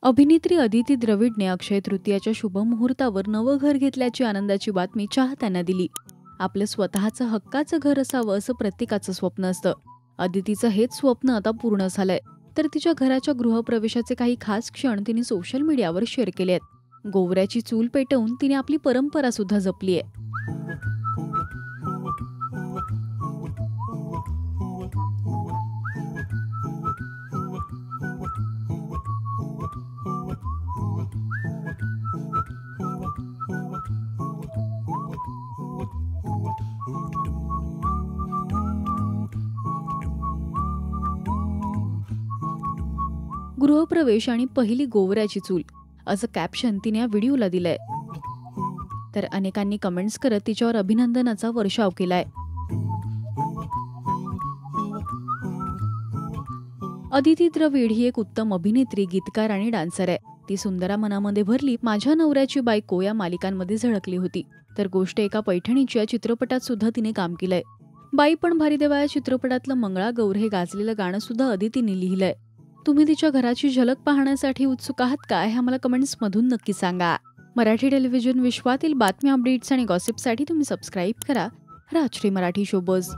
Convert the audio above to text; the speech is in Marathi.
अभिनेत्री अदिती द्रविडने अक्षय तृतीयाच्या शुभ मुहूर्तावर नवं घर घेतल्याची आनंदाची बातमी चाहत्यांना दिली. आपलं स्वतःचं हक्काचं घर असावं असं प्रत्येकाचं स्वप्न असतं. अदितीचं हेच स्वप्न आता पूर्ण झालंय. तर तिच्या घराच्या गृहप्रवेशाचे काही खास क्षण तिने सोशल मीडियावर शेअर केले आहेत. गोवऱ्याची चूल पेटवून तिने आपली परंपरा सुद्धा जपली आहे. गृहप्रवेश आणि पहिली गोवऱ्याची चूल असं कॅप्शन तिने या व्हिडिओला दिलंय. तर अनेकांनी कमेंट्स करत तिच्यावर अभिनंदनाचा वर्षाव केलाय. अदिती द्रविड ही एक उत्तम अभिनेत्री, गीतकार आणि डान्सर आहे. ती सुंदरा मनामध्ये भरली, माझ्या नवऱ्याची बायको या मालिकांमध्ये झळकली होती. तर गोष्ट एका पैठणीची या चित्रपटात सुद्धा तिने काम केलंय. बाई पण भारी देवा या चित्रपटातलं मंगळागौर हे गाजलेलं गाणं सुद्धा अदितीने लिहिलंय. तुम्ही तिच्या घराची झलक पाहण्यासाठी उत्सुक आहात का हे आम्हाला कमेंट्समधून नक्की सांगा. मराठी टेलिव्हिजन विश्वातील बातम्या, अपडेट्स आणि गॉसिपसाठी तुम्ही सबस्क्राईब करा राजश्री मराठी शोबज.